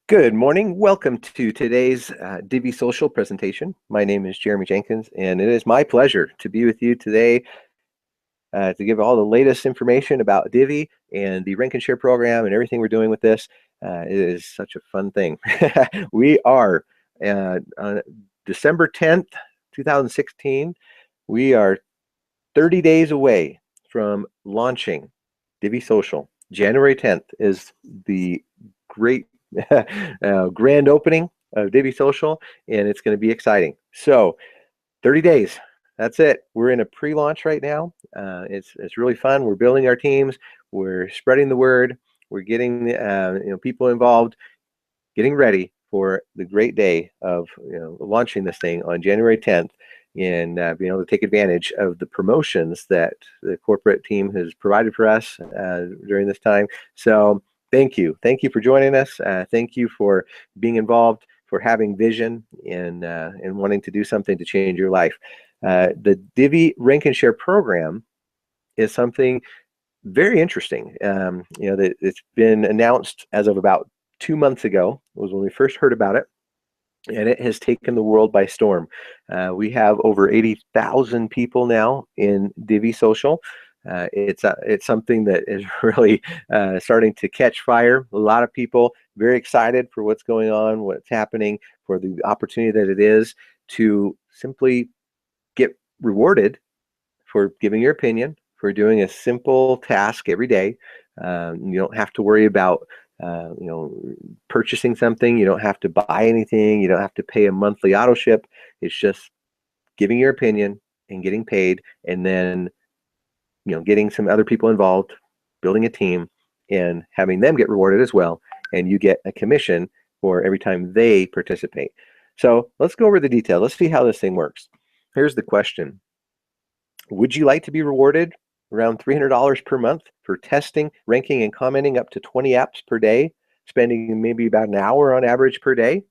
Good morning. Welcome to today's Divvee Social presentation. My name is Jeremy Jenkins, and it is my pleasure to be with you today to give all the latest information about Divvee and the Rank and Share program and everything we're doing with this. It is such a fun thing. We are on December 10th, 2016. We are 30 days away from launching Divvee Social. January 10th is the great grand opening of Divvee Social, and it's going to be exciting. So 30 days, that's it. We're in a pre-launch right now. It's really fun. We're building our teams. We're spreading the word. We're getting people involved, getting ready for the great day of launching this thing on January 10th, and being able to take advantage of the promotions that the corporate team has provided for us during this time. So thank you for joining us. Thank you for being involved, for having vision, and wanting to do something to change your life. The Divvee Rank and Share program is something very interesting. That it's been announced as of about 2 months ago was when we first heard about it, and it has taken the world by storm. We have over 80,000 people now in Divvee Social. It's something that is really starting to catch fire. A lot of people very excited for what's going on, what's happening, for the opportunity that it is to simply get rewarded for giving your opinion, for doing a simple task every day. You don't have to worry about purchasing something. You don't have to buy anything. You don't have to pay a monthly auto ship. It's just giving your opinion and getting paid, and then getting some other people involved, building a team, and having them get rewarded as well. And you get a commission for every time they participate. So let's go over the details. Let's see how this thing works. Here's the question. Would you like to be rewarded around $300 per month for testing, ranking, and commenting up to 20 apps per day, spending maybe about an hour on average per day?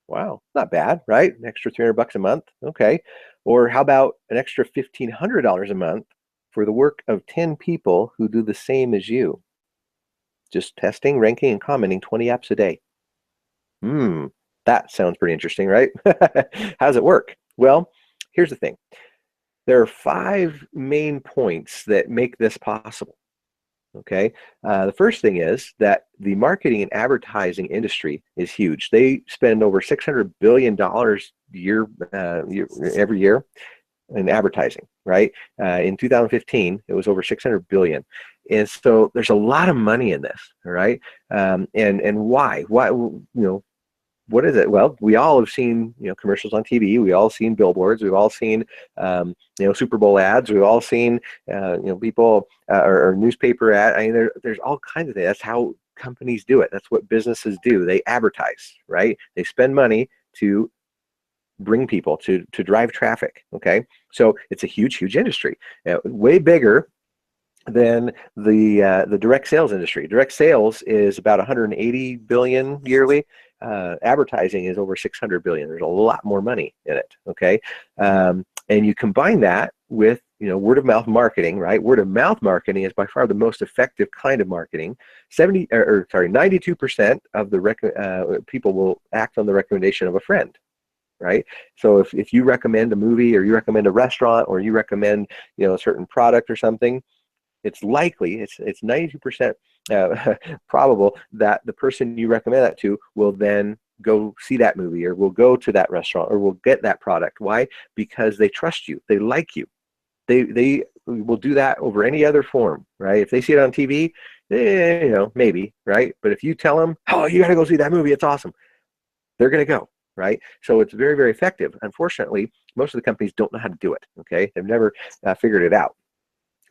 Wow, not bad, right? An extra $300 a month. Okay. Or how about an extra $1,500 a month for the work of 10 people who do the same as you? Just testing, ranking, and commenting 20 apps a day. That sounds pretty interesting, right? How does it work? Well, here's the thing. There are 5 main points that make this possible. Okay, the first thing is that the marketing and advertising industry is huge. They spend over $600 billion every year in advertising, right? In 2015, it was over 600 billion. And so there's a lot of money in this, all right? And why? What is it? Well, we all have seen commercials on TV. We all seen billboards. We've all seen Super Bowl ads. We've all seen people or newspaper ad. I mean, there's all kinds of things. That's how companies do it. That's what businesses do. They advertise, right? They spend money to bring people, to drive traffic. Okay, so it's a huge industry, way bigger than the direct sales industry. Direct sales is about 180 billion yearly. Advertising is over 600 billion. There's a lot more money in it. Okay, and you combine that with word of mouth marketing, right? Word of mouth marketing is by far the most effective kind of marketing. 92% of the people will act on the recommendation of a friend, right? So if you recommend a movie, or you recommend a restaurant, or you recommend a certain product or something, it's likely, it's 92% probable that the person you recommend that to will then go see that movie, or will go to that restaurant, or will get that product. Why? Because they trust you. They like you. They will do that over any other form, right? If they see it on TV, maybe, right? But if you tell them, oh, you got to go see that movie, it's awesome, they're going to go, right? So it's very effective. Unfortunately, most of the companies don't know how to do it. Okay, they've never figured it out.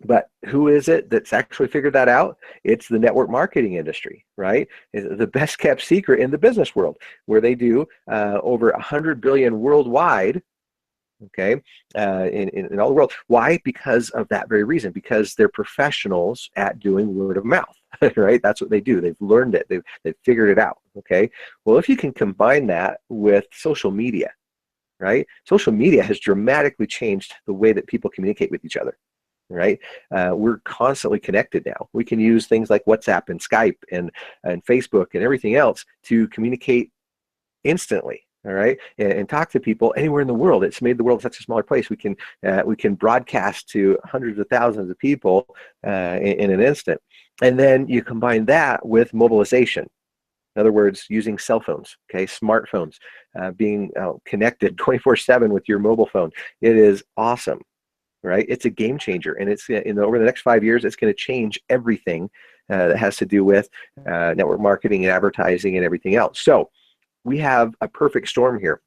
But who is it that's actually figured that out? It's the network marketing industry, right? It's the best kept secret in the business world, where they do over 100 billion worldwide. Okay, in all the world. Why? Because of that very reason. Because they're professionals at doing word of mouth, right? That's what they do. They've learned it. They've figured it out. Okay. Well, if you can combine that with social media, right? Social media has dramatically changed the way that people communicate with each other. right? We're constantly connected now. We can use things like WhatsApp and Skype and Facebook and everything else to communicate instantly. All right, and talk to people anywhere in the world. It's made the world such a smaller place. We can broadcast to hundreds of thousands of people in an instant. And then you combine that with mobilization. In other words, using cell phones, okay, smartphones, being connected 24/7 with your mobile phone. It is awesome, right? It's a game changer, and it's over the next 5 years, it's going to change everything that has to do with network marketing and advertising and everything else. So we have a perfect storm here.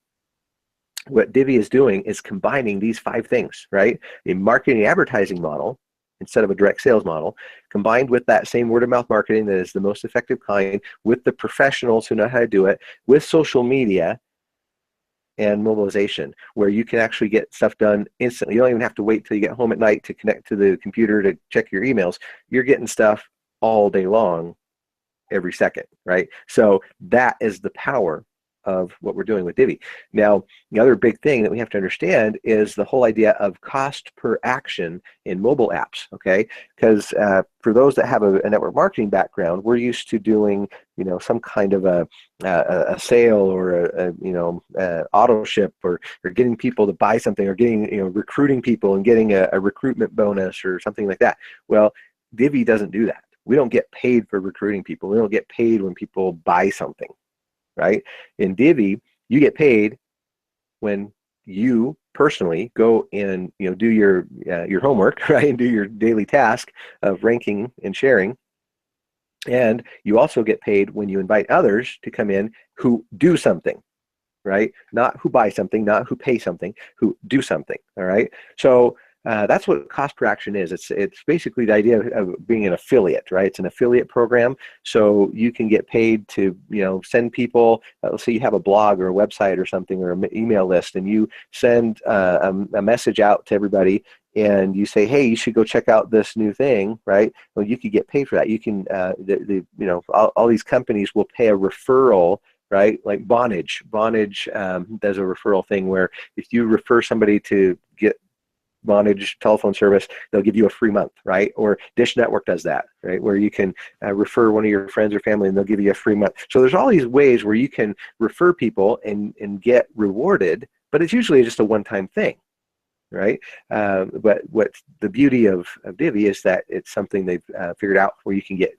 What Divvee is doing is combining these 5 things, right? A marketing advertising model instead of a direct sales model, combined with that same word of mouth marketing that is the most effective kind, with the professionals who know how to do it, with social media and mobilization, where you can actually get stuff done instantly. You don't even have to wait till you get home at night to connect to the computer to check your emails. You're getting stuff all day long, every second, right? So that is the power of what we're doing with Divvee. Now, the other big thing that we have to understand is the whole idea of cost per action in mobile apps, okay? Because for those that have a network marketing background, we're used to doing, some kind of a sale or auto ship or getting people to buy something, or getting, recruiting people and getting a recruitment bonus or something like that. Well, Divvee doesn't do that. We don't get paid for recruiting people. We don't get paid when people buy something, right? In Divvee, you get paid when you personally go and do your homework, right, and do your daily task of ranking and sharing. And you also get paid when you invite others to come in who do something, right? Not who buy something, not who pay something, who do something. All right. So that's what cost per action is. It's basically the idea of being an affiliate, right? It's an affiliate program, so you can get paid to send people. Let's say you have a blog or a website or something, or an email list, and you send a message out to everybody, and you say, hey, you should go check out this new thing, right? Well, you could get paid for that. You can all these companies will pay a referral, right? Like Vonage does a referral thing where if you refer somebody to get Vonage telephone service, they'll give you a free month, right? Or Dish Network does that, right? Where you can refer one of your friends or family and they'll give you a free month. So there's all these ways where you can refer people and get rewarded, but it's usually just a one-time thing, right? But what the beauty of Divvee is that it's something they've figured out where you can get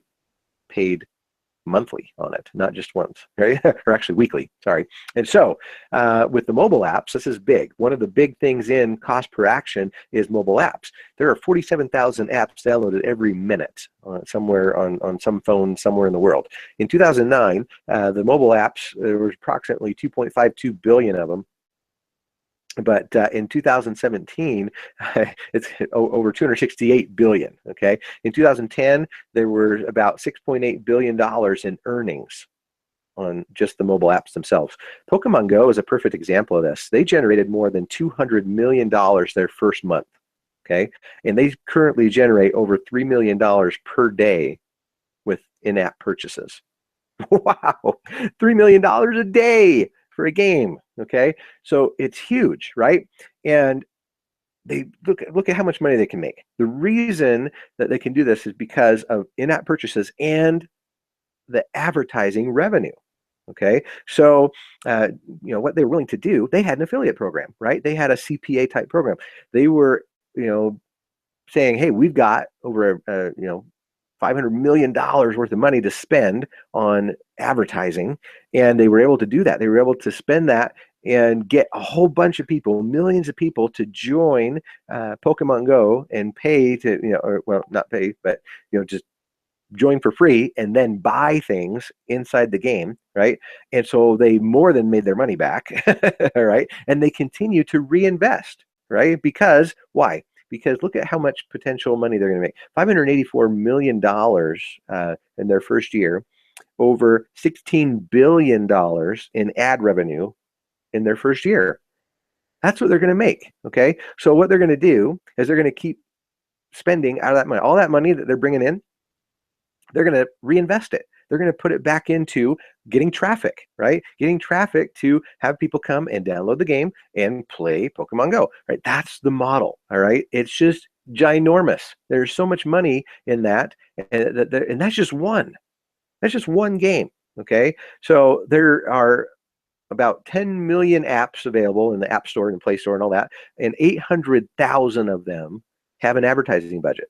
paid monthly on it, not just once, right? Or actually weekly, sorry. And so with the mobile apps, this is big. One of the big things in cost per action is mobile apps. There are 47,000 apps downloaded every minute somewhere on some phone somewhere in the world. In 2009, the mobile apps, there was approximately 2.52 billion of them. But in 2017, it's over 268 billion. Okay, in 2010, there were about 6.8 billion dollars in earnings on just the mobile apps themselves. Pokemon Go is a perfect example of this. They generated more than $200 million their first month. Okay, and they currently generate over $3 million per day with in-app purchases. Wow, $3 million a day for a game. Okay, so it's huge, right? And they look at how much money they can make. The reason that they can do this is because of in-app purchases and the advertising revenue. Okay, so what they were willing to do, they had an affiliate program, right? They had a CPA type program. They were saying, hey, we've got over $500 million worth of money to spend on advertising, and they were able to do that. They were able to spend that and get a whole bunch of people, millions of people, to join Pokemon Go and pay to, or well, not pay, but just join for free and then buy things inside the game, right? And so they more than made their money back, right? And they continue to reinvest, right? Because why? Because look at how much potential money they're going to make. $584 million in their first year, over $16 billion in ad revenue in their first year. That's what they're going to make, okay? So what they're going to do is they're going to keep spending out of that money. All that money that they're bringing in, they're going to reinvest it. They're going to put it back into getting traffic, right? Getting traffic to have people come and download the game and play Pokemon Go, right? That's the model, all right? It's just ginormous. There's so much money in that, and that's just one. That's just one game. Okay, so there are about 10 million apps available in the App Store and Play Store and all that, and 800,000 of them have an advertising budget.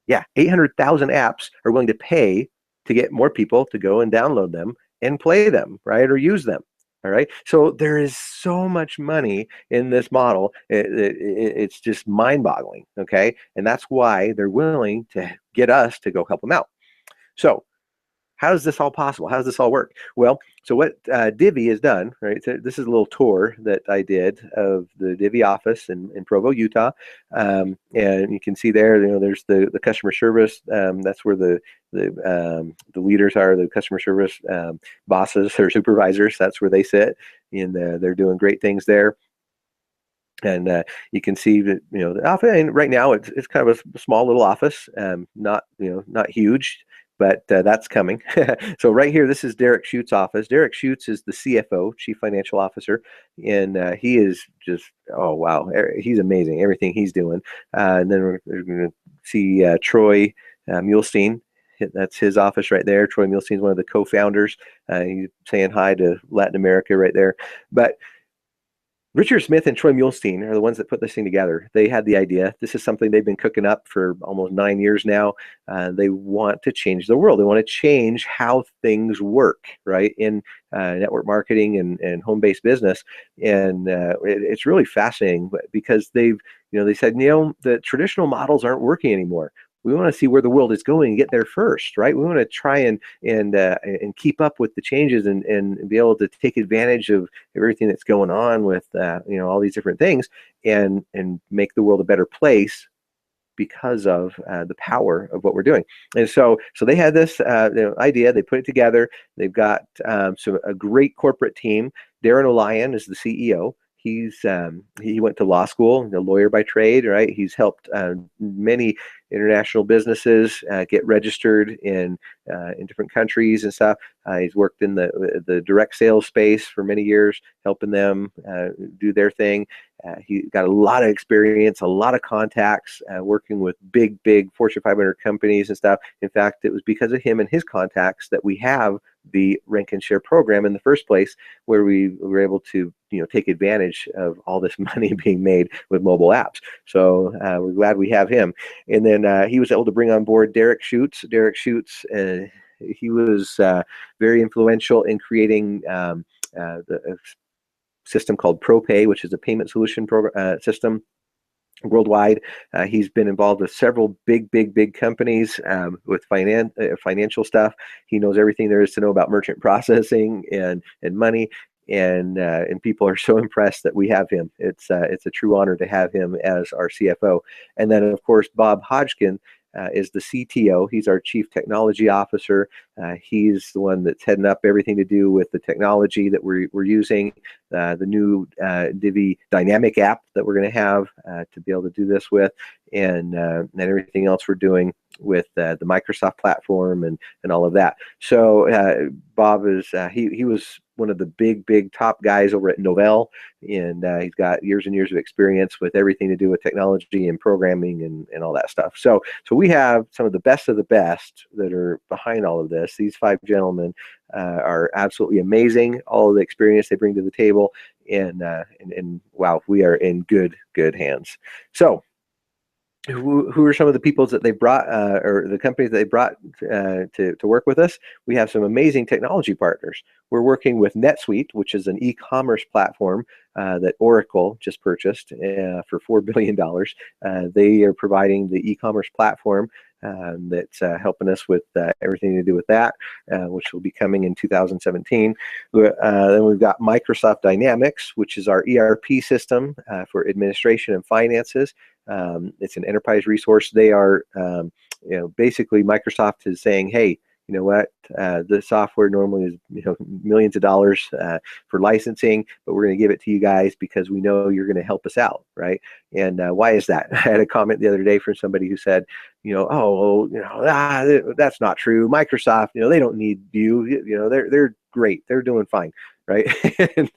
Yeah, 800,000 apps are willing to pay to get more people to go and download them and play them, right, or use them. All right. So there is so much money in this model. It's just mind boggling. Okay. And that's why they're willing to get us to go help them out. So how is this all possible? How does this all work? Well, so what Divvee has done, right? So this is a little tour that I did of the Divvee office in Provo, Utah, and you can see there, there's the customer service. That's where the leaders are, the customer service bosses or supervisors. That's where they sit, and they're doing great things there. And you can see that the office. And right now, it's kind of a small little office, not not huge, but that's coming. So right here, this is Derek Schutz's office. Derek Schutz is the CFO, Chief Financial Officer, and he is just, oh wow, he's amazing. Everything he's doing. And then we're going to see Troy Muhlstein. That's his office right there. Troy Muhlstein is one of the co-founders. He's saying hi to Latin America right there, but Richard Smith and Troy Muhlstein are the ones that put this thing together. They had the idea. This is something they've been cooking up for almost 9 years now. They want to change the world. They want to change how things work, right, in network marketing and home-based business. And it's really fascinating because they said, the traditional models aren't working anymore. We want to see where the world is going and get there first, right? We want to try and keep up with the changes and be able to take advantage of everything that's going on with all these different things and make the world a better place because of the power of what we're doing. And so they had this idea. They put it together. They've got a great corporate team. Darren O'Lyon is the CEO. He went to law school, a lawyer by trade, right? He's helped many international businesses get registered in different countries and stuff. He's worked in the direct sales space for many years, helping them do their thing. He got a lot of experience, a lot of contacts, working with big Fortune 500 companies and stuff. In fact, it was because of him and his contacts that we have the Rank and Share program in the first place, where we were able to take advantage of all this money being made with mobile apps. So we're glad we have him. And then he was able to bring on board Derek Schutz. Derek Schutz, he was very influential in creating the system called ProPay, which is a payment solution system worldwide. He's been involved with several big companies with financial stuff. He knows everything there is to know about merchant processing and money. And people are so impressed that we have him. It's a true honor to have him as our CFO. And then of course Bob Hodgkin is the CTO. He's our Chief Technology Officer. He's the one that's heading up everything to do with the technology that we're using, the new Divvee dynamic app that we're going to have to be able to do this with, and everything else we're doing with the Microsoft platform and all of that. So Bob is he was one of the big top guys over at Novell, and he's got years and years of experience with everything to do with technology and programming and all that stuff. So we have some of the best that are behind all of this. These 5 gentlemen are absolutely amazing. All of the experience they bring to the table, and wow, we are in good hands. So who are some of the people that they brought or the companies that they brought to work with us? We have some amazing technology partners. We're working with NetSuite, which is an e-commerce platform that Oracle just purchased for $4 billion. They are providing the e-commerce platform that's helping us with everything to do with that, which will be coming in 2017. Then we've got Microsoft Dynamics, which is our ERP system for administration and finances. It's an enterprise resource. They are, basically Microsoft is saying, hey, you know what, the software normally is millions of dollars for licensing, but we're going to give it to you guys because we know you're going to help us out, right? And why is that? I had a comment the other day from somebody who said, that's not true. Microsoft, they don't need you. They're great. They're doing fine. right? And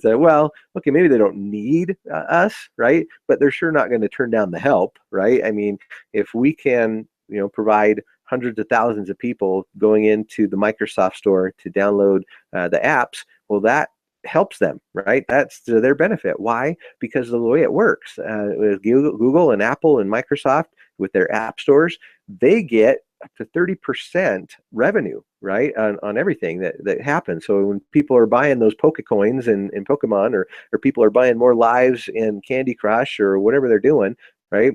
say, well, okay, maybe they don't need us, right? But they're sure not going to turn down the help, right? I mean, if we can, provide hundreds of thousands of people going into the Microsoft store to download the apps, well, that helps them, right? That's to their benefit. Why? Because of the way it works. With Google and Apple and Microsoft with their app stores, they get up to 30% revenue, right, on everything that happens. So when people are buying those Pokecoins in Pokemon, or people are buying more lives in Candy Crush or whatever they're doing, right?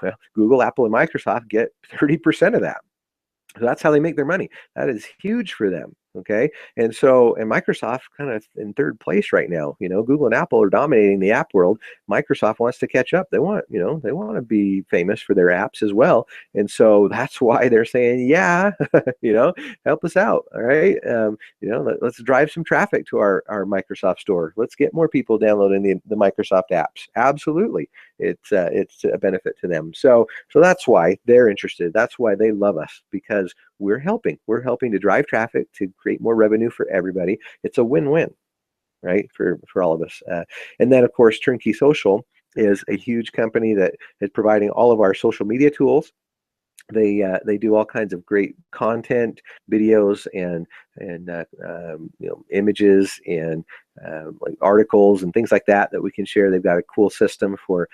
Well, Google, Apple, and Microsoft get 30% of that. So that's how they make their money. That is huge for them. Okay. And Microsoft kind of in third place right now. Google and Apple are dominating the app world. Microsoft wants to catch up. They want to be famous for their apps as well. And so that's why they're saying, yeah, help us out. All right. Let's drive some traffic to our Microsoft store. Let's get more people downloading the Microsoft apps. Absolutely. It's a benefit to them. So that's why they're interested. That's why they love us, because we're helping to drive traffic to create more revenue for everybody. It's a win-win, right, for all of us. And then of course Turnkey Social is a huge company that is providing all of our social media tools. They do all kinds of great content, videos, and images, and like articles and things like that we can share. They've got a cool system for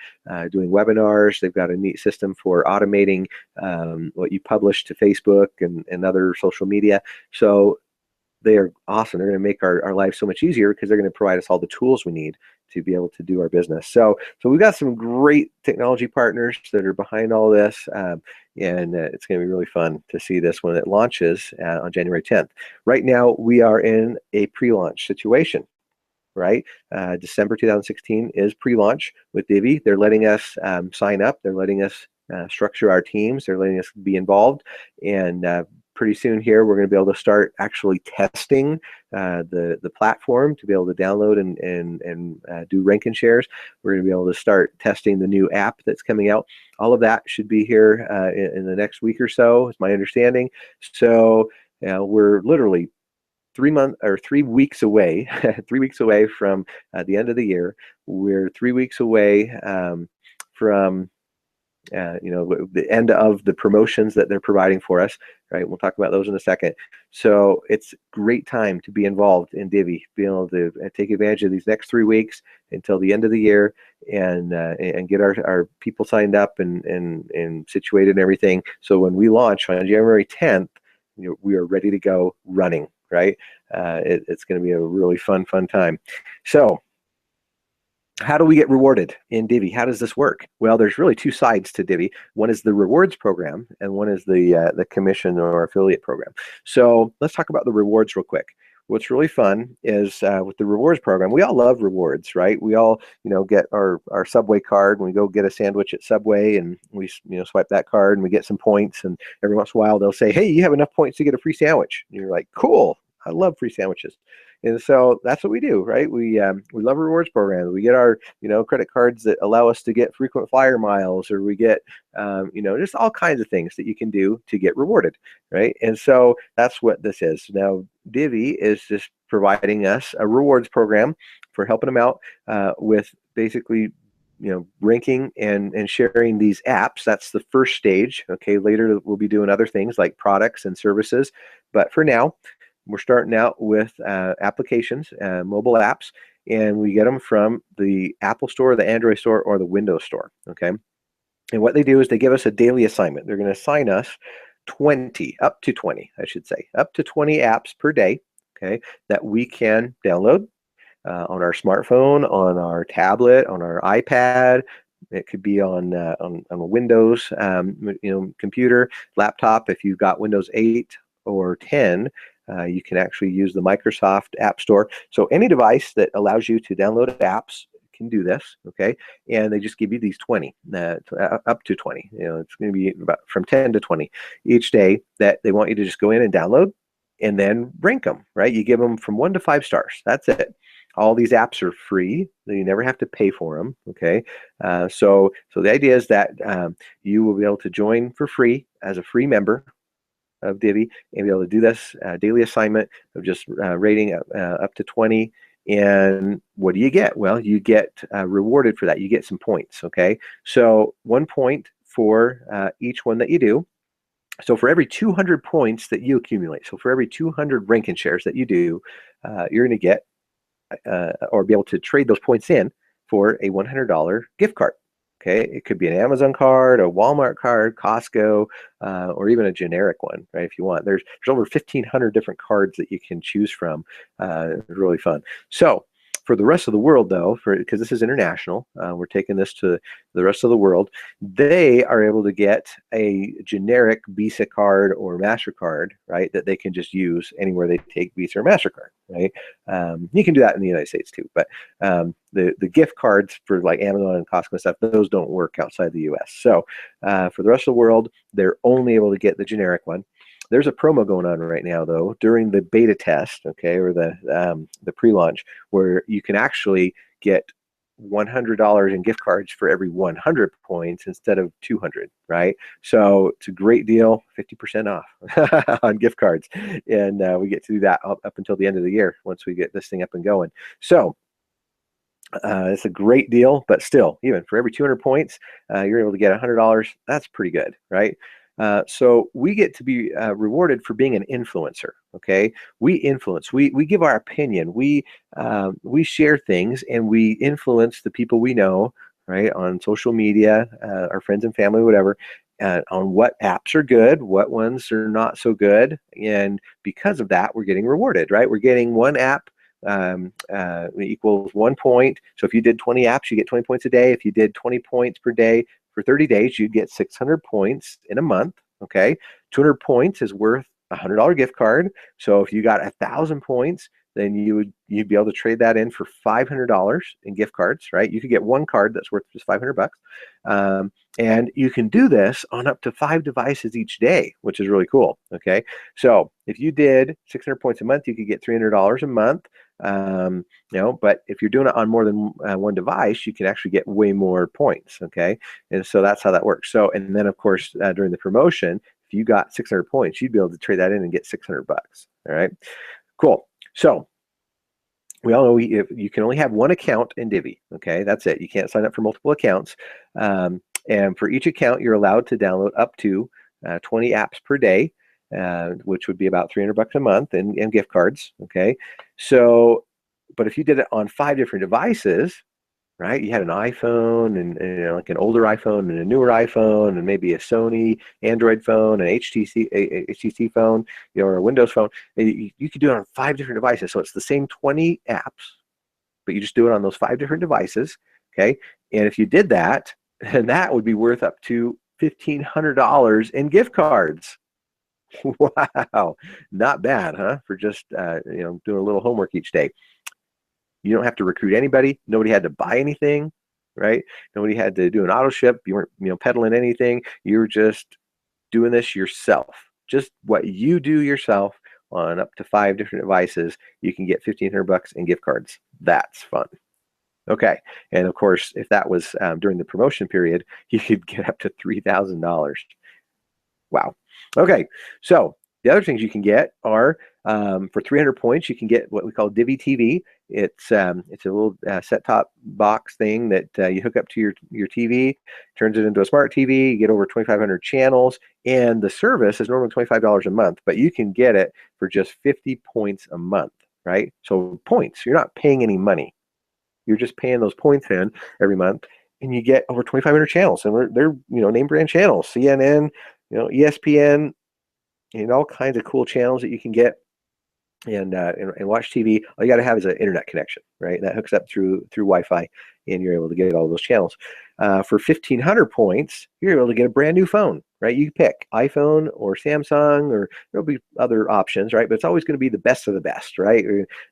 doing webinars. They've got a neat system for automating what you publish to Facebook and other social media. So they are awesome. They're going to make our lives so much easier because they're going to provide us all the tools we need to be able to do our business. So we've got some great technology partners that are behind all this, and it's going to be really fun to see this when it launches on January 10th. Right now, we are in a pre-launch situation, right? December 2016 is pre-launch with Divvee. They're letting us sign up. They're letting us structure our teams. They're letting us be involved, and pretty soon here we're going to be able to start actually testing the platform to be able to download and do rank and shares. We're going to be able to start testing the new app that's coming out. All of that should be here in the next week or so, is my understanding. So we're literally 3 weeks away 3 weeks away from the end of the year. We're 3 weeks away from the end of the promotions that they're providing for us, right? We'll talk about those in a second. So it's great time to be involved in Divvee, be able to take advantage of these next 3 weeks until the end of the year, and get our people signed up and situated and everything. So when we launch on January 10th, we are ready to go running, right? It's going to be a really fun time. So how do we get rewarded in Divvee? How does this work? Well, there's really two sides to Divvee. One is the rewards program, and one is the commission or affiliate program. So let's talk about the rewards real quick. What's really fun is with the rewards program, we all love rewards, right? We all, get our Subway card, and we go get a sandwich at Subway, and we, swipe that card, and we get some points. And every once in a while, they'll say, "Hey, you have enough points to get a free sandwich." And you're like, "Cool, I love free sandwiches." And so that's what we do, right? We love a rewards program. We get our credit cards that allow us to get frequent flyer miles, or we get just all kinds of things that you can do to get rewarded, right? And so that's what this is. Now Divvee is just providing us a rewards program for helping them out with basically ranking and sharing these apps. That's the first stage. Okay, later we'll be doing other things like products and services, but for now we're starting out with applications, mobile apps, and we get them from the Apple Store, the Android Store, or the Windows Store, okay? And what they do is they give us a daily assignment. They're going to assign us up to 20, I should say, up to 20 apps per day, okay, that we can download on our smartphone, on our tablet, on our iPad. It could be on a Windows, computer, laptop. If you've got Windows 8 or 10, you can actually use the Microsoft App Store. So any device that allows you to download apps can do this, okay? And they just give you these 20, up to 20. It's going to be about from 10 to 20 each day that they want you to just go in and download and then rank them, right? You give them from 1 to 5 stars. That's it. All these apps are free. You never have to pay for them, okay? So the idea is that you will be able to join for free as a free member of Divvee and be able to do this daily assignment of just rating up to 20. And what do you get? Well, you get rewarded for that. You get some points, okay? So 1 point for each one that you do. So for every 200 points that you accumulate, so for every 200 ranking shares that you do, you're going to get or be able to trade those points in for a $100 gift card. Okay, it could be an Amazon card, a Walmart card, Costco, or even a generic one, right? If you want, there's over 1,500 different cards that you can choose from. It's really fun. So for the rest of the world, though, because this is international, we're taking this to the rest of the world. They are able to get a generic Visa card or MasterCard, right? That they can just use anywhere they take Visa or MasterCard, right? You can do that in the United States too, but the gift cards for like Amazon and Costco and stuff, those don't work outside the U.S. So for the rest of the world, they're only able to get the generic one. There's a promo going on right now, though, during the beta test, okay, or the pre-launch, where you can actually get $100 in gift cards for every 100 points instead of 200, right? So it's a great deal, 50% off on gift cards. And we get to do that up until the end of the year once we get this thing up and going. So it's a great deal, but still, even for every 200 points, you're able to get $100. That's pretty good, right? So we get to be rewarded for being an influencer. Okay, we influence. We give our opinion. We share things, and we influence the people we know, right, on social media, our friends and family, whatever, on what apps are good, what ones are not so good, and because of that, we're getting rewarded, right? We're getting one app equals 1 point. So if you did 20 apps, you get 20 points a day. If you did 20 points per day for 30 days, you'd get 600 points in a month. Okay, 200 points is worth a $100 gift card. So if you got 1,000 points, then you'd be able to trade that in for $500 in gift cards, right? You could get one card that's worth just 500 bucks. And you can do this on up to 5 devices each day, which is really cool. Okay, so if you did 600 points a month, you could get $300 a month. But if you're doing it on more than one device, you can actually get way more points. Okay, and so that's how that works. So, and then of course during the promotion, if you got 600 points, you'd be able to trade that in and get 600 bucks. All right, cool. So we all know you can only have one account in Divvee. Okay, that's it. You can't sign up for multiple accounts. And for each account, you're allowed to download up to 20 apps per day, which would be about 300 bucks a month in gift cards. Okay, so, but if you did it on 5 different devices, right? You had an iPhone and like an older iPhone and a newer iPhone and maybe a Sony Android phone, an HTC phone, or a Windows phone. You could do it on 5 different devices. So it's the same 20 apps, but you just do it on those 5 different devices. Okay, and if you did that, then that would be worth up to $1,500 in gift cards. Wow, not bad, huh? For just doing a little homework each day. You don't have to recruit anybody. Nobody had to buy anything, right? Nobody had to do an auto ship. You weren't peddling anything. You were just doing this yourself. Just what you do yourself on up to 5 different devices, you can get 1,500 bucks in gift cards. That's fun. Okay, and of course, if that was during the promotion period, you could get up to $3,000. Wow. Okay, so the other things you can get are for 300 points, you can get what we call Divvee TV. It's a little set-top box thing that you hook up to your TV, turns it into a smart TV. You get over 2,500 channels, and the service is normally $25 a month, but you can get it for just 50 points a month, right? So points, you're not paying any money. You're just paying those points in every month, and you get over 2,500 channels, and they're name brand channels, CNN, ESPN, and all kinds of cool channels that you can get and watch TV. All you got to have is an internet connection, right? That hooks up through Wi-Fi, and you're able to get all those channels. For 1,500 points, you're able to get a brand new phone, right? You pick iPhone or Samsung, or there'll be other options, right? But it's always going to be the best of the best, right?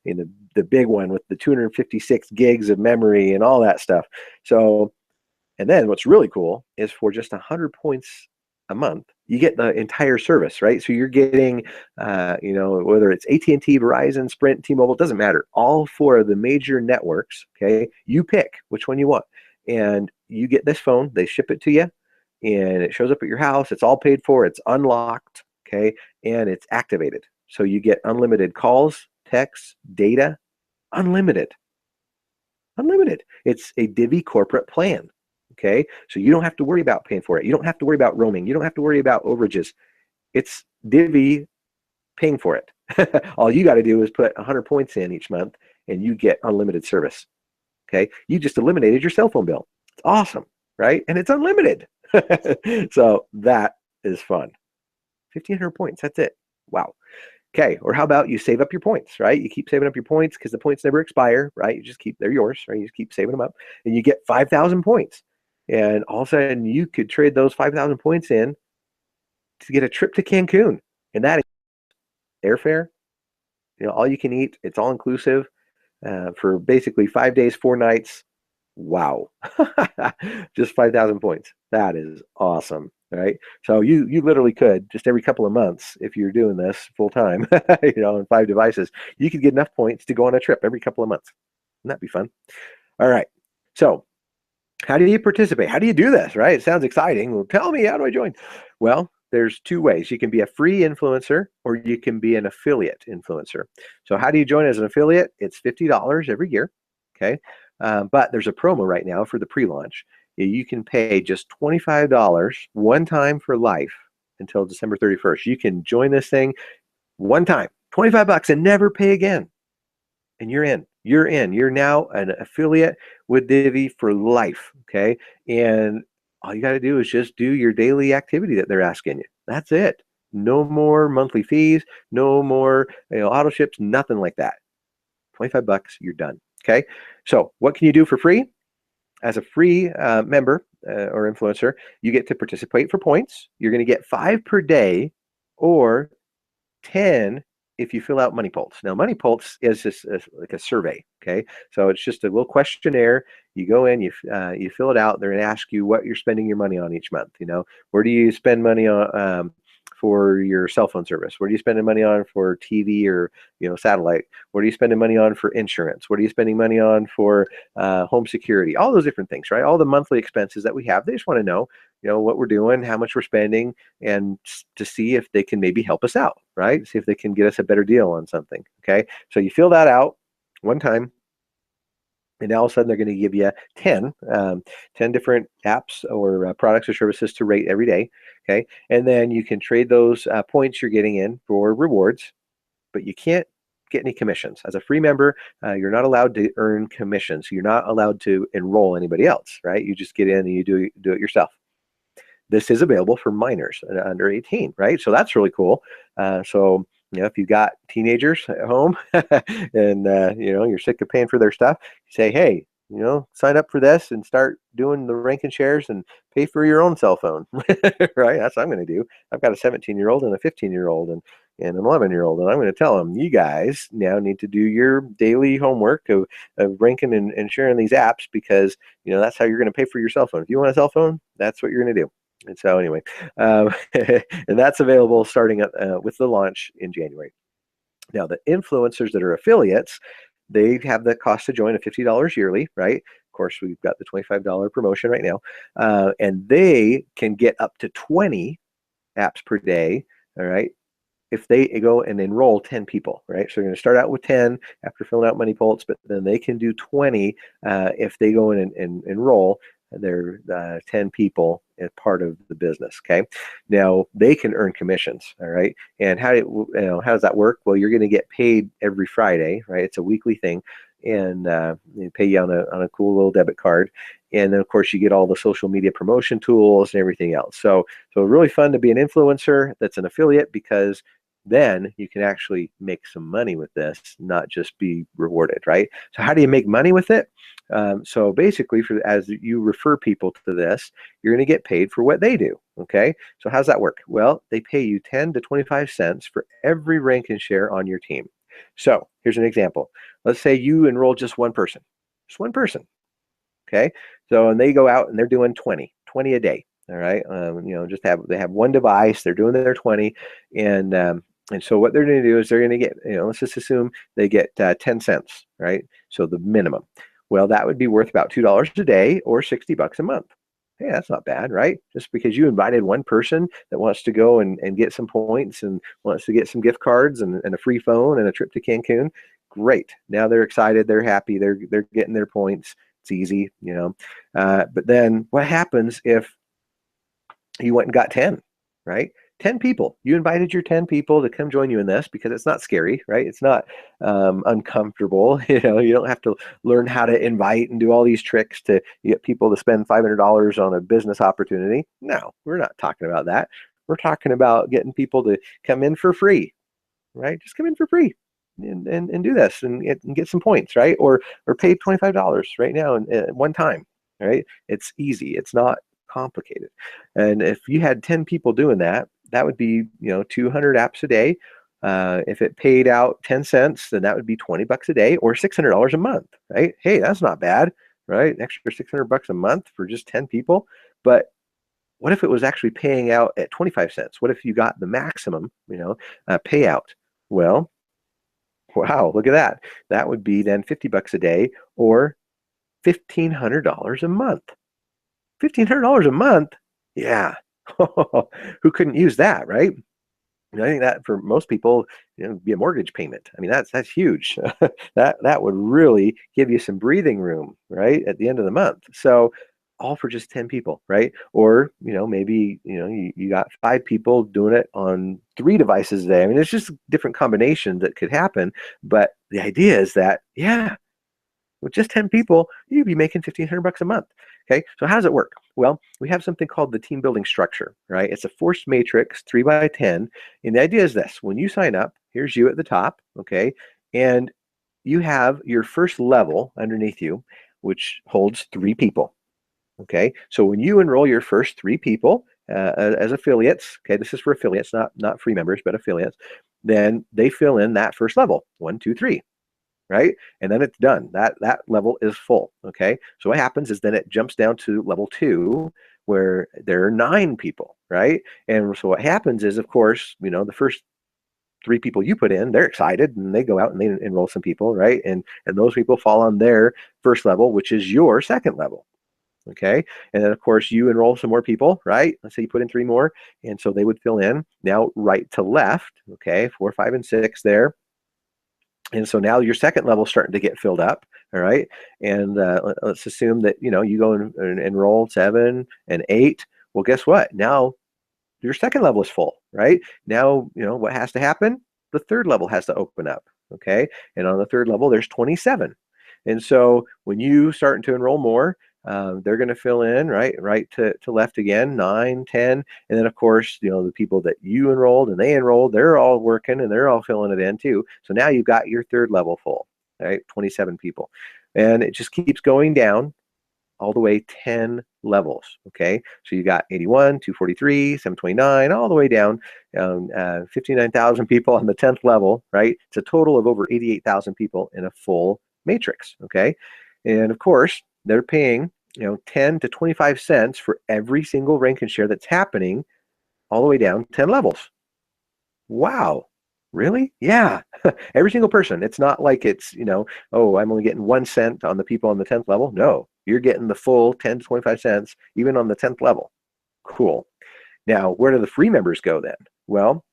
In the big one with the 256 gigs of memory and all that stuff. So, and then what's really cool is for just 100 points a month, you get the entire service, right? So you're getting, whether it's AT&T, Verizon, Sprint, T-Mobile, it doesn't matter. All 4 of the major networks, okay? You pick which one you want. And you get this phone, they ship it to you, and it shows up at your house. It's all paid for. It's unlocked, okay? And it's activated. So you get unlimited calls, texts, data, unlimited. Unlimited. It's a Divvee corporate plan, okay? So you don't have to worry about paying for it. You don't have to worry about roaming. You don't have to worry about overages. It's Divvee paying for it. All you got to do is put 100 points in each month and you get unlimited service. Okay. You just eliminated your cell phone bill. It's awesome, right? And it's unlimited. So that is fun. 1,500 points. That's it. Wow. Okay. Or how about you save up your points, right? You keep saving up your points because the points never expire, right? You just keep, they're yours, right? You just keep saving them up and you get 5,000 points. And all of a sudden you could trade those 5,000 points in to get a trip to Cancun. And that is airfare, all you can eat. It's all inclusive for basically 5 days, 4 nights. Wow. Just 5,000 points. That is awesome, right? So you literally could just every couple of months, if you're doing this full time, on 5 devices, you could get enough points to go on a trip every couple of months. Wouldn't that be fun? All right. So how do you participate? How do you do this, right? It sounds exciting. Well, tell me, how do I join? Well, there's 2 ways. You can be a free influencer or you can be an affiliate influencer. So how do you join as an affiliate? It's $50 every year, okay? But there's a promo right now for the pre-launch. You can pay just $25 one time for life until December 31st. You can join this thing one time, 25 bucks, and never pay again. And you're in. You're in. You're now an affiliate with Divvee for life, okay? And all you got to do is just do your daily activity that they're asking you. That's it. No more monthly fees, no more auto ships, nothing like that. 25 bucks, you're done, okay? So what can you do for free? As a free member or influencer, you get to participate for points. You're going to get 5 per day or 10 if you fill out Money Pulse. Now, Money Pulse is just like a survey, okay? So it's just a little questionnaire. You go in, you fill it out. They're going to ask you what you're spending your money on each month. Where do you spend money on for your cell phone service? What are you spending money on for TV or satellite? What are you spending money on for insurance? What are you spending money on for home security? All those different things, right? All the monthly expenses that we have. They just want to know, what we're doing, how much we're spending, and to see if they can maybe help us out, right? See if they can get us a better deal on something. Okay, so you fill that out one time. And all of a sudden, they're going to give you 10 different apps or products or services to rate every day. Okay. And then you can trade those points you're getting in for rewards, but you can't get any commissions. As a free member, you're not allowed to earn commissions. You're not allowed to enroll anybody else, right? You just get in and you do it yourself. This is available for minors under 18, right? So that's really cool. So if you've got teenagers at home and you're sick of paying for their stuff, you say, hey, sign up for this and start doing the ranking shares and pay for your own cell phone, right? That's what I'm going to do. I've got a 17-year-old and a 15-year-old and an 11-year-old, and I'm going to tell them, you guys now need to do your daily homework of ranking and sharing these apps because that's how you're going to pay for your cell phone. If you want a cell phone, that's what you're going to do. And so anyway, and that's available starting with the launch in January. Now, the influencers that are affiliates, they have the cost to join of $50 yearly, right? Of course, we've got the $25 promotion right now. And they can get up to 20 apps per day, all right, if they go and enroll 10 people, right? So they're going to start out with 10 after filling out Money Pulse, but then they can do 20 if they go in and enroll their 10 people as part of the business. Okay, now they can earn commissions. All right, and how does that work? Well, you're going to get paid every Friday, right? It's a weekly thing, and they pay you on a cool little debit card. And then of course you get all the social media promotion tools and everything else. So really fun to be an influencer that's an affiliate, because then you can actually make some money with this, not just be rewarded, right? So how do you make money with it? So basically, as you refer people to this, you're going to get paid for what they do, okay? So how's that work? Well, they pay you 10 to 25 cents for every rank and share on your team. So here's an example. Let's say you enroll just one person, okay? So, and they go out and they're doing 20 a day, all right? They have one device, they're doing their 20, and so what they're going to do is they're going to get, let's just assume they get 10 cents, right? So the minimum. Well, that would be worth about $2 a day or $60 a month. Hey, that's not bad, right? Just because you invited one person that wants to go and get some points and wants to get some gift cards and a free phone and a trip to Cancun, great. Now they're excited, they're happy, they're getting their points. It's easy, you know. But then what happens if you went and got 10, right? 10 people. You invited your 10 people to come join you in this because it's not scary, right? It's not uncomfortable. You know, you don't have to learn how to invite and do all these tricks to get people to spend $500 on a business opportunity. No, we're not talking about that. We're talking about getting people to come in for free, right? Just come in for free and do this and get some points, right? Or pay $25 right now and one time, right? It's easy. It's not complicated. And if you had 10 people doing that, that would be, 200 apps a day. If it paid out 10 cents, then that would be $20 a day or $600 a month, right? Hey, that's not bad, right? An extra $600 a month for just 10 people. But what if it was actually paying out at 25 cents? What if you got the maximum, payout? Well, wow, look at that. That would be then $50 a day or $1,500 a month. $1,500 a month? Yeah. Who couldn't use that, right? I think that for most people, be a mortgage payment. I mean, that's huge. That would really give you some breathing room, right, at the end of the month. So all for just 10 people, right? Or, maybe, you got 5 people doing it on 3 devices a day. I mean, it's just different combinations that could happen. But the idea is that, yeah, with just 10 people, you'd be making $1,500 a month. Okay, so how does it work? Well, we have something called the team building structure, right? It's a forced matrix, 3 by 10. And the idea is this: when you sign up, here's you at the top, okay, and you have your first level underneath you, which holds 3 people. Okay, so when you enroll your first 3 people as affiliates, okay, this is for affiliates, not free members, but affiliates, then they fill in that first level, 1, 2, 3. Right? And then it's done. That level is full. Okay. So what happens is then it jumps down to level 2 where there are 9 people, right? And so what happens is, of course, the first 3 people you put in, they're excited and they go out and they enroll some people, right? And those people fall on their first level, which is your second level. Okay. And then of course you enroll some more people, right? Let's say you put in 3 more. And so they would fill in now right to left. Okay. 4, 5, and 6 there. And so now your second level is starting to get filled up, all right? And let's assume that, you go and enroll 7 and 8. Well, guess what? Now your second level is full, right? Now, what has to happen? The third level has to open up, okay? And on the third level, there's 27. And so when you start to enroll more, they're going to fill in right to left again, 9, 10. And then, of course, the people that you enrolled and they enrolled, they're all working and they're all filling it in too. So now you've got your third level full, right? 27 people. And it just keeps going down all the way 10 levels, okay? So you got 81, 243, 729, all the way down, 59,000 people on the 10th level, right? It's a total of over 88,000 people in a full matrix, okay? And of course, they're paying 10 to 25 cents for every single rank and share that's happening all the way down 10 levels. Wow. Really? Yeah. Every single person. It's not like it's, oh, I'm only getting 1 cent on the people on the 10th level. No, you're getting the full 10 to 25 cents even on the 10th level. Cool. Now, where do the free members go then? Well,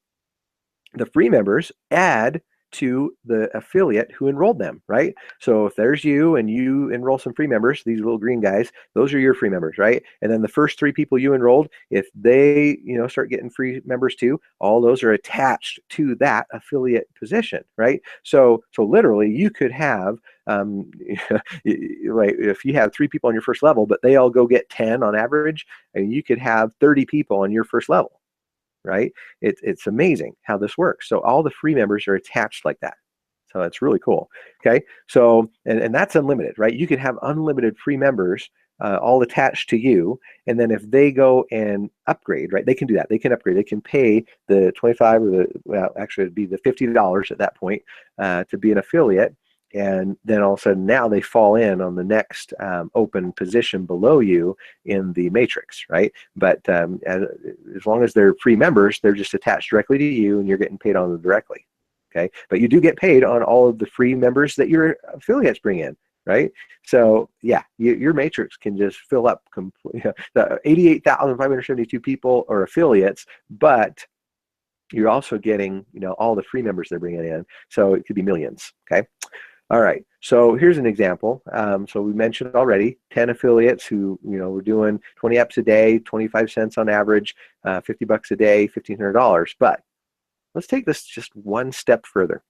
the free members add to the affiliate who enrolled them, right? So if there's you and you enroll some free members, these little green guys, those are your free members, right? And then the first 3 people you enrolled, if they, start getting free members too, all those are attached to that affiliate position, right? So literally you could have, like if you have 3 people on your first level, but they all go get 10 on average, and you could have 30 people on your first level. Right? It's amazing how this works. So all the free members are attached like that. So it's really cool. Okay. So, and that's unlimited, right? You can have unlimited free members all attached to you. And then if they go and upgrade, right, they can do that. They can upgrade. They can pay the 25 or actually it'd be the $50 at that point to be an affiliate. And then all of a sudden now they fall in on the next open position below you in the matrix, right? But as long as they're free members, they're just attached directly to you and you're getting paid on them directly, okay? But you do get paid on all of the free members that your affiliates bring in. right? So yeah, your matrix can just fill up completely. The 88,572 people are affiliates, but you're also getting, all the free members they're bringing in. So it could be millions. Okay. All right. So here's an example. So we mentioned already 10 affiliates who, we're doing 20 apps a day, 25 cents on average, $50 a day, $1,500. But let's take this just one step further.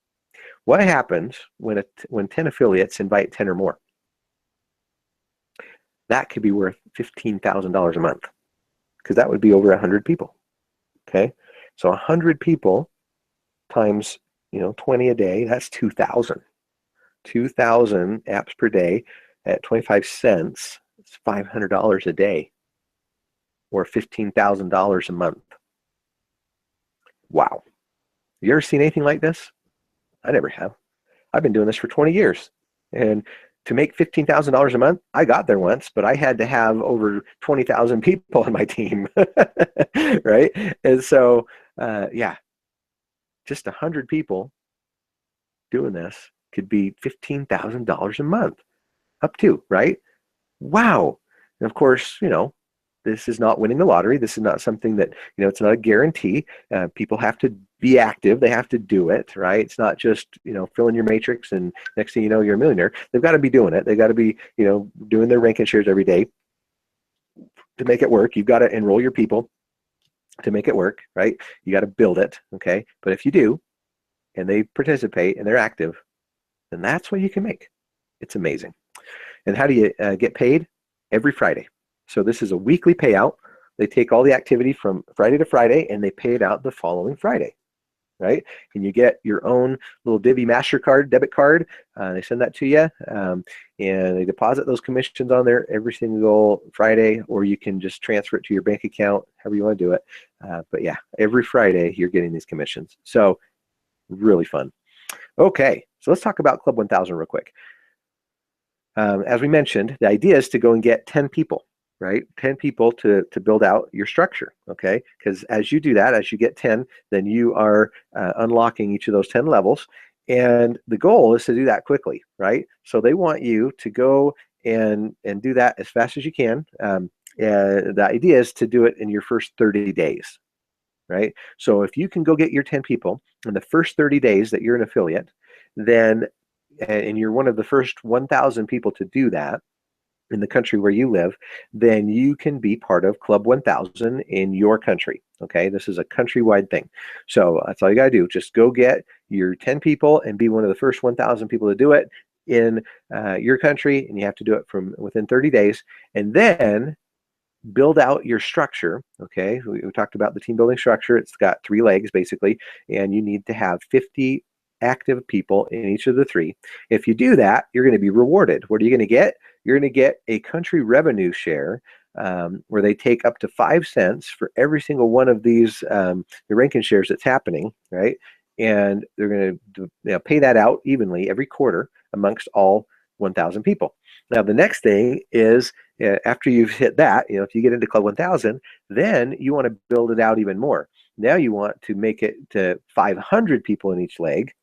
What happens when 10 affiliates invite 10 or more? That could be worth $15,000 a month, because that would be over 100 people. Okay. So 100 people times, 20 a day, that's 2,000. 2,000 apps per day at 25 cents. It's $500 a day, or $15,000 a month. Wow. You ever seen anything like this? I never have. I've been doing this for 20 years. And to make $15,000 a month, I got there once, but I had to have over 20,000 people on my team. Right? And so, yeah, just 100 people doing this could be $15,000 a month, up to, right? Wow. And of course, this is not winning the lottery. This is not something that, it's not a guarantee. People have to be active. They have to do it, right? It's not just, fill in your matrix and next thing you know, you're a millionaire. They've got to be doing it. They've got to be, doing their rank and shares every day to make it work. You've got to enroll your people to make it work, right? You got to build it, okay? But if you do, and they participate and they're active, then that's what you can make. It's amazing. And how do you get paid? Every Friday. So this is a weekly payout. They take all the activity from Friday to Friday and they pay it out the following Friday, right? And you get your own little Divvee MasterCard, debit card. They send that to you, and they deposit those commissions on there every single Friday, or you can just transfer it to your bank account, however you want to do it. But yeah, every Friday you're getting these commissions. So really fun. Okay, so let's talk about Club 1000 real quick. As we mentioned, the idea is to go and get 10 people, right? 10 people to build out your structure, okay? Because as you do that, as you get 10, then you are unlocking each of those 10 levels. And the goal is to do that quickly, right? So they want you to go and do that as fast as you can. The idea is to do it in your first 30 days, right? So if you can go get your 10 people in the first 30 days that you're an affiliate, then and you're one of the first 1,000 people to do that in the country where you live, then you can be part of Club 1000 in your country. Okay, this is a countrywide thing. So that's all you got to do. Just go get your 10 people and be one of the first 1,000 people to do it in your country, and you have to do it from within 30 days. And then build out your structure. Okay, we talked about the team building structure. It's got 3 legs basically, and you need to have 50 active people in each of the 3. If you do that, you're going to be rewarded. What are you going to get? You're going to get a country revenue share, where they take up to 5 cents for every single one of these the rank and shares that's happening, right? And they're going to pay that out evenly every quarter amongst all 1,000 people. Now the next thing is, after you've hit that, if you get into Club 1000, then you want to build it out even more. Now you want to make it to 500 people in each leg,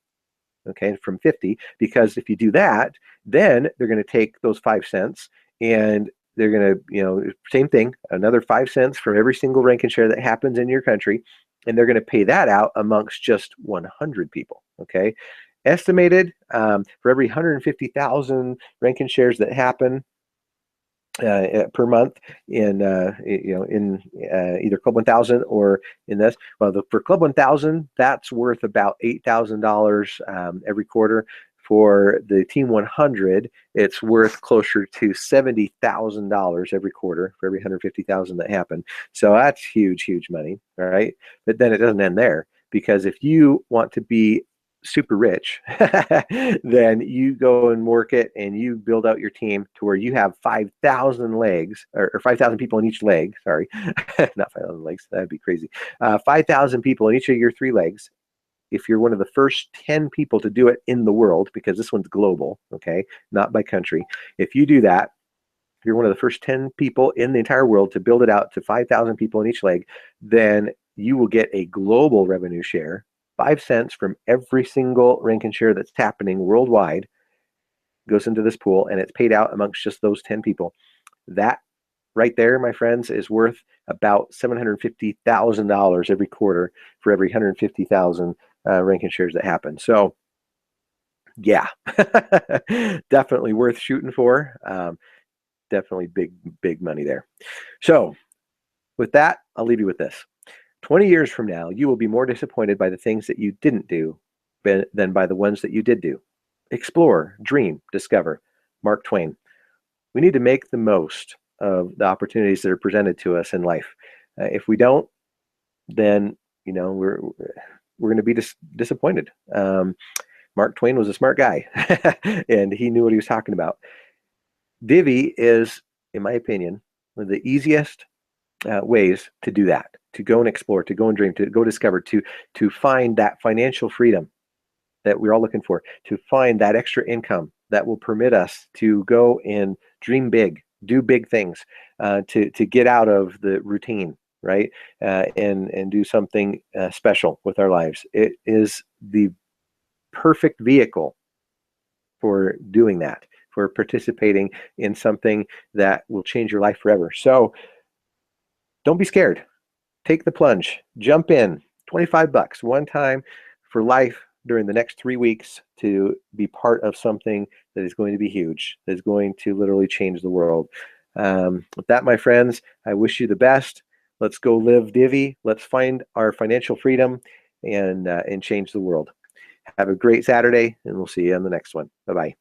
okay, from 50, because if you do that, then they're going to take those 5 cents and they're going to, same thing, another 5 cents from every single rank and share that happens in your country, and they're going to pay that out amongst just 100 people, okay? Estimated, for every 150,000 rank and shares that happen per month in either Club 1000 or in this. Well, for Club 1000, that's worth about $8,000 every quarter. For the Team 100, it's worth closer to $70,000 every quarter for every 150,000 that happen. So that's huge, huge money, all right? But then it doesn't end there, because if you want to be super rich, then you go and work it and you build out your team to where you have 5,000 legs, or 5,000 people in each leg. Sorry, not 5,000 legs. That'd be crazy. 5,000 people in each of your 3 legs. If you're one of the first 10 people to do it in the world, because this one's global, okay, not by country. If you do that, if you're one of the first 10 people in the entire world to build it out to 5,000 people in each leg, then you will get a global revenue share, 5 cents from every single rank and share that's happening worldwide. goes into this pool, and it's paid out amongst just those 10 people. That right there, my friends, is worth about $750,000 every quarter for every 150,000 Rankin shares that happen. So yeah, definitely worth shooting for. Definitely big money there. So with that, I'll leave you with this. 20 years from now, you will be more disappointed by the things that you didn't do than by the ones that you did do. Explore, dream, discover. Mark Twain. We need to make the most of the opportunities that are presented to us in life. If we don't, then we're going to be disappointed. Mark Twain was a smart guy, and he knew what he was talking about. Divvee is, in my opinion, one of the easiest ways to do that, to go and explore, to go and dream, to go discover, to find that financial freedom that we're all looking for, to find that extra income that will permit us to go and dream big, do big things, to get out of the routine, right? And do something special with our lives. It is the perfect vehicle for doing that, for participating in something that will change your life forever. So don't be scared. Take the plunge. Jump in. $25 one time for life during the next 3 weeks to be part of something that is going to be huge, that is going to literally change the world. With that, my friends, I wish you the best. Let's go live Divvee. Let's find our financial freedom and change the world. Have a great Saturday, and we'll see you on the next one. Bye-bye.